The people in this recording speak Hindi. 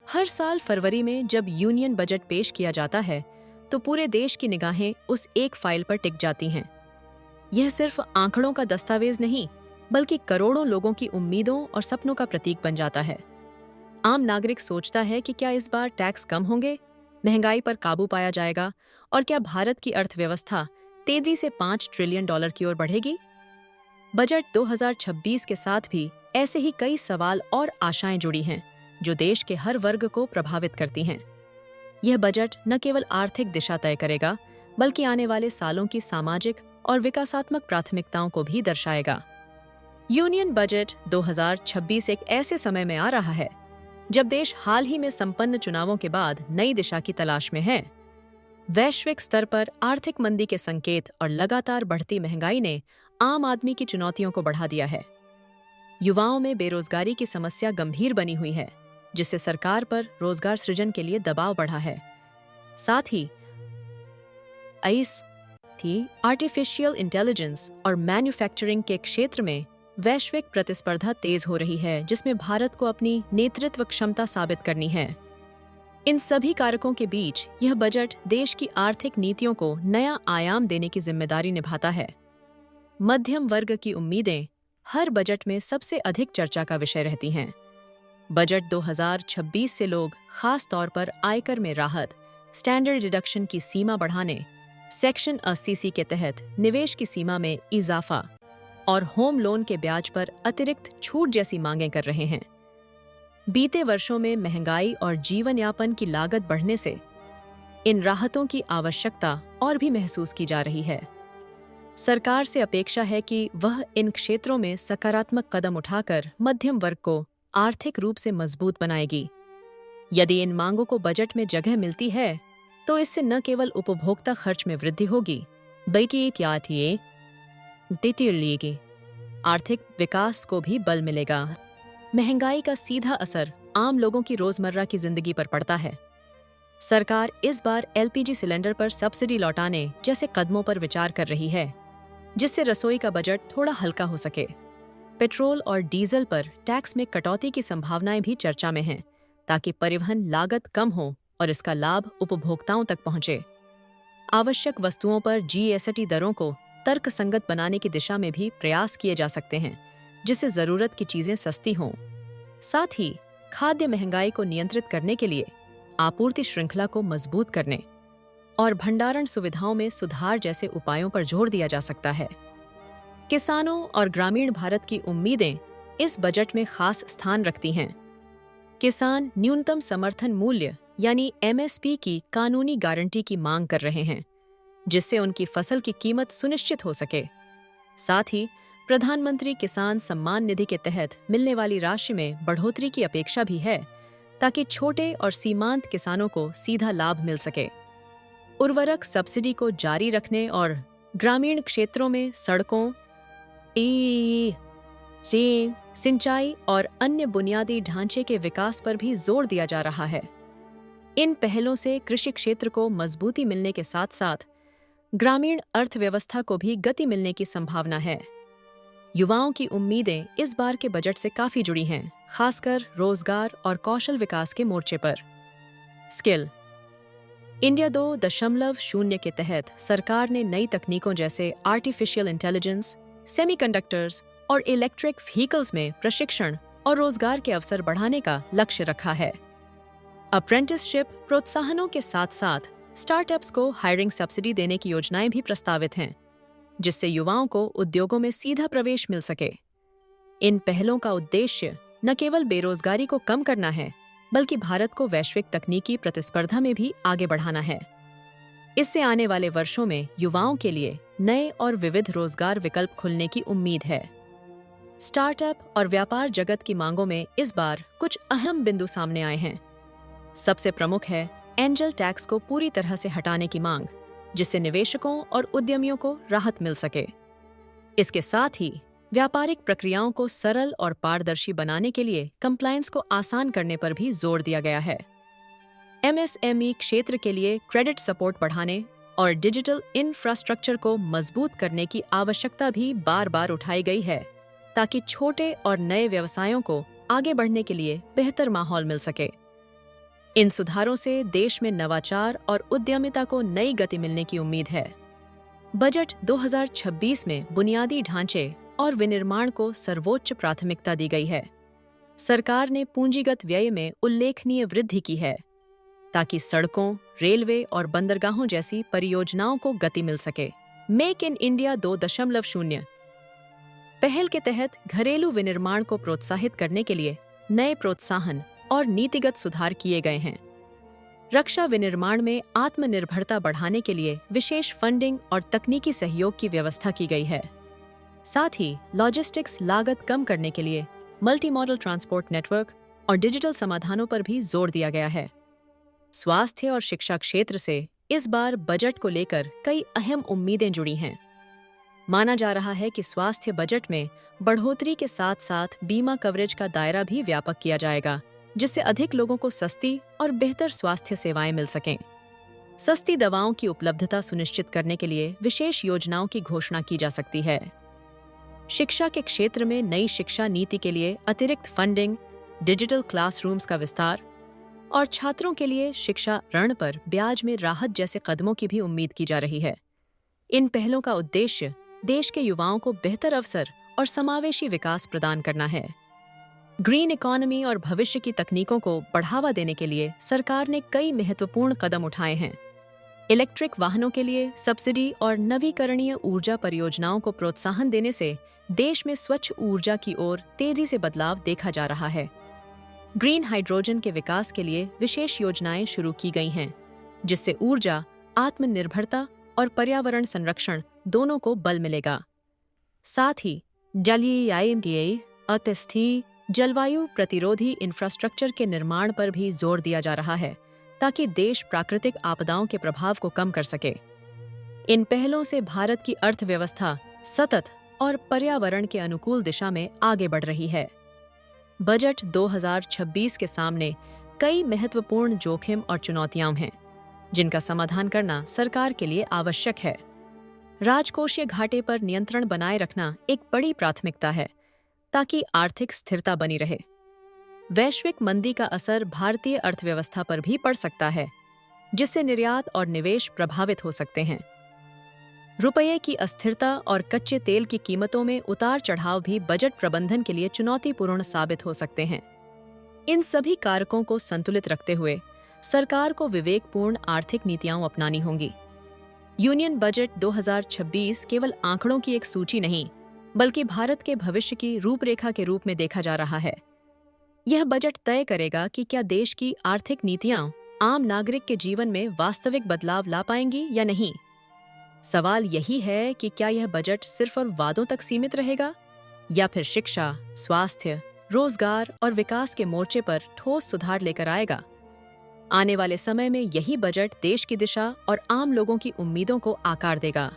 हर साल फरवरी में जब यूनियन बजट पेश किया जाता है तो पूरे देश की निगाहें उस एक फाइल पर टिक जाती हैं। यह सिर्फ आंकड़ों का दस्तावेज नहीं, बल्कि करोड़ों लोगों की उम्मीदों और सपनों का प्रतीक बन जाता है। आम नागरिक सोचता है कि क्या इस बार टैक्स कम होंगे, महंगाई पर काबू पाया जाएगा और क्या भारत की अर्थव्यवस्था तेजी से $5 ट्रिलियन की ओर बढ़ेगी। बजट 2026 के साथ भी ऐसे ही कई सवाल और आशाएं जुड़ी हैं जो देश के हर वर्ग को प्रभावित करती हैं। यह बजट न केवल आर्थिक दिशा तय करेगा, बल्कि आने वाले सालों की सामाजिक और विकासात्मक प्राथमिकताओं को भी दर्शाएगा। यूनियन बजट 2026 एक ऐसे समय में आ रहा है जब देश हाल ही में संपन्न चुनावों के बाद नई दिशा की तलाश में है। वैश्विक स्तर पर आर्थिक मंदी के संकेत और लगातार बढ़ती महंगाई ने आम आदमी की चुनौतियों को बढ़ा दिया है। युवाओं में बेरोजगारी की समस्या गंभीर बनी हुई है, जिससे सरकार पर रोजगार सृजन के लिए दबाव बढ़ा है। साथ ही आर्टिफिशियल इंटेलिजेंस और मैन्युफैक्चरिंग के क्षेत्र में वैश्विक प्रतिस्पर्धा तेज हो रही है, जिसमें भारत को अपनी नेतृत्व क्षमता साबित करनी है। इन सभी कारकों के बीच यह बजट देश की आर्थिक नीतियों को नया आयाम देने की जिम्मेदारी निभाता है। मध्यम वर्ग की उम्मीदें हर बजट में सबसे अधिक चर्चा का विषय रहती हैं। बजट 2026 से लोग खास तौर पर आयकर में राहत, स्टैंडर्ड डिडक्शन की सीमा बढ़ाने, सेक्शन 80C के तहत निवेश की सीमा में इजाफा और होम लोन के ब्याज पर अतिरिक्त छूट जैसी मांगें कर रहे हैं। बीते वर्षों में महंगाई और जीवन यापन की लागत बढ़ने से इन राहतों की आवश्यकता और भी महसूस की जा रही है। सरकार से अपेक्षा है कि वह इन क्षेत्रों में सकारात्मक कदम उठाकर मध्यम वर्ग को आर्थिक रूप से मजबूत बनाएगी। यदि इन मांगों को बजट में जगह मिलती है, तो इससे न केवल उपभोक्ता खर्च में वृद्धि होगी, बल्कि आर्थिक विकास को भी बल मिलेगा। महंगाई का सीधा असर आम लोगों की रोजमर्रा की जिंदगी पर पड़ता है। सरकार इस बार LPG सिलेंडर पर सब्सिडी लौटाने जैसे कदमों पर विचार कर रही है, जिससे रसोई का बजट थोड़ा हल्का हो सके। पेट्रोल और डीजल पर टैक्स में कटौती की संभावनाएं भी चर्चा में हैं, ताकि परिवहन लागत कम हो और इसका लाभ उपभोक्ताओं तक पहुंचे। आवश्यक वस्तुओं पर GST दरों को तर्कसंगत बनाने की दिशा में भी प्रयास किए जा सकते हैं, जिससे जरूरत की चीजें सस्ती हों। साथ ही खाद्य महंगाई को नियंत्रित करने के लिए आपूर्ति श्रृंखला को मजबूत करने और भंडारण सुविधाओं में सुधार जैसे उपायों पर जोर दिया जा सकता है। किसानों और ग्रामीण भारत की उम्मीदें इस बजट में खास स्थान रखती हैं। किसान न्यूनतम समर्थन मूल्य यानी MSP की कानूनी गारंटी की मांग कर रहे हैं, जिससे उनकी फसल की कीमत सुनिश्चित हो सके। साथ ही प्रधानमंत्री किसान सम्मान निधि के तहत मिलने वाली राशि में बढ़ोतरी की अपेक्षा भी है, ताकि छोटे और सीमांत किसानों को सीधा लाभ मिल सके। उर्वरक सब्सिडी को जारी रखने और ग्रामीण क्षेत्रों में सड़कों, सिंचाई और अन्य बुनियादी ढांचे के विकास पर भी जोर दिया जा रहा है। इन पहलों से कृषि क्षेत्र को मजबूती मिलने के साथ साथ ग्रामीण अर्थव्यवस्था को भी गति मिलने की संभावना है। युवाओं की उम्मीदें इस बार के बजट से काफी जुड़ी हैं, खासकर रोजगार और कौशल विकास के मोर्चे पर। स्किल इंडिया 2.0 के तहत सरकार ने नई तकनीकों जैसे आर्टिफिशियल इंटेलिजेंस, सेमीकंडक्टर्स और इलेक्ट्रिक व्हीकल्स में प्रशिक्षण और रोजगार के अवसर बढ़ाने का लक्ष्य रखा है। अप्रेंटिसशिप प्रोत्साहनों के साथ साथ स्टार्टअप्स को हायरिंग सब्सिडी देने की योजनाएं भी प्रस्तावित हैं, जिससे युवाओं को उद्योगों में सीधा प्रवेश मिल सके। इन पहलों का उद्देश्य न केवल बेरोजगारी को कम करना है, बल्कि भारत को वैश्विक तकनीकी प्रतिस्पर्धा में भी आगे बढ़ाना है। इससे आने वाले वर्षों में युवाओं के लिए नए और विविध रोजगार विकल्प खुलने की उम्मीद है। स्टार्टअप और व्यापार जगत की मांगों में इस बार कुछ अहम बिंदु सामने आए हैं। सबसे प्रमुख है एंजल टैक्स को पूरी तरह से हटाने की मांग, जिससे निवेशकों और उद्यमियों को राहत मिल सके। इसके साथ ही व्यापारिक प्रक्रियाओं को सरल और पारदर्शी बनाने के लिए कंप्लायंस को आसान करने पर भी जोर दिया गया है। MSME क्षेत्र के लिए क्रेडिट सपोर्ट बढ़ाने और डिजिटल इंफ्रास्ट्रक्चर को मजबूत करने की आवश्यकता भी बार बार उठाई गई है, ताकि छोटे और नए व्यवसायों को आगे बढ़ने के लिए बेहतर माहौल मिल सके। इन सुधारों से देश में नवाचार और उद्यमिता को नई गति मिलने की उम्मीद है। बजट 2026 में बुनियादी ढांचे और विनिर्माण को सर्वोच्च प्राथमिकता दी गई है। सरकार ने पूंजीगत व्यय में उल्लेखनीय वृद्धि की है ताकि सड़कों, रेलवे और बंदरगाहों जैसी परियोजनाओं को गति मिल सके। मेक इन इंडिया 2.0 पहल के तहत घरेलू विनिर्माण को प्रोत्साहित करने के लिए नए प्रोत्साहन और नीतिगत सुधार किए गए हैं। रक्षा विनिर्माण में आत्मनिर्भरता बढ़ाने के लिए विशेष फंडिंग और तकनीकी सहयोग की व्यवस्था की गई है। साथ ही लॉजिस्टिक्स लागत कम करने के लिए मल्टी मॉडल ट्रांसपोर्ट नेटवर्क और डिजिटल समाधानों पर भी जोर दिया गया है। स्वास्थ्य और शिक्षा क्षेत्र से इस बार बजट को लेकर कई अहम उम्मीदें जुड़ी हैं। माना जा रहा है कि स्वास्थ्य बजट में बढ़ोतरी के साथ साथ बीमा कवरेज का दायरा भी व्यापक किया जाएगा, जिससे अधिक लोगों को सस्ती और बेहतर स्वास्थ्य सेवाएं मिल सकें। सस्ती दवाओं की उपलब्धता सुनिश्चित करने के लिए विशेष योजनाओं की घोषणा की जा सकती है। शिक्षा के क्षेत्र में नई शिक्षा नीति के लिए अतिरिक्त फंडिंग, डिजिटल क्लासरूम्स का विस्तार और छात्रों के लिए शिक्षा ऋण पर ब्याज में राहत जैसे कदमों की भी उम्मीद की जा रही है। इन पहलों का उद्देश्य देश के युवाओं को बेहतर अवसर और समावेशी विकास प्रदान करना है। ग्रीन इकोनॉमी और भविष्य की तकनीकों को बढ़ावा देने के लिए सरकार ने कई महत्वपूर्ण कदम उठाए हैं। इलेक्ट्रिक वाहनों के लिए सब्सिडी और नवीकरणीय ऊर्जा परियोजनाओं को प्रोत्साहन देने से देश में स्वच्छ ऊर्जा की ओर तेजी से बदलाव देखा जा रहा है। ग्रीन हाइड्रोजन के विकास के लिए विशेष योजनाएं शुरू की गई हैं, जिससे ऊर्जा, आत्मनिर्भरता और पर्यावरण संरक्षण दोनों को बल मिलेगा। साथ ही जलवायु प्रतिरोधी इंफ्रास्ट्रक्चर के निर्माण पर भी जोर दिया जा रहा है, ताकि देश प्राकृतिक आपदाओं के प्रभाव को कम कर सके। इन पहलों से भारत की अर्थव्यवस्था सतत और पर्यावरण के अनुकूल दिशा में आगे बढ़ रही है। बजट 2026 के सामने कई महत्वपूर्ण जोखिम और चुनौतियां हैं, जिनका समाधान करना सरकार के लिए आवश्यक है। राजकोषीय घाटे पर नियंत्रण बनाए रखना एक बड़ी प्राथमिकता है, ताकि आर्थिक स्थिरता बनी रहे। वैश्विक मंदी का असर भारतीय अर्थव्यवस्था पर भी पड़ सकता है, जिससे निर्यात और निवेश प्रभावित हो सकते हैं। रुपये की अस्थिरता और कच्चे तेल की कीमतों में उतार चढ़ाव भी बजट प्रबंधन के लिए चुनौतीपूर्ण साबित हो सकते हैं। इन सभी कारकों को संतुलित रखते हुए सरकार को विवेकपूर्ण आर्थिक नीतियां अपनानी होंगी। यूनियन बजट 2026 केवल आंकड़ों की एक सूची नहीं, बल्कि भारत के भविष्य की रूपरेखा के रूप में देखा जा रहा है। यह बजट तय करेगा कि क्या देश की आर्थिक नीतियां आम नागरिक के जीवन में वास्तविक बदलाव ला पाएंगी या नहीं। सवाल यही है कि क्या यह बजट सिर्फ और वादों तक सीमित रहेगा, या फिर शिक्षा, स्वास्थ्य, रोजगार और विकास के मोर्चे पर ठोस सुधार लेकर आएगा। आने वाले समय में यही बजट देश की दिशा और आम लोगों की उम्मीदों को आकार देगा।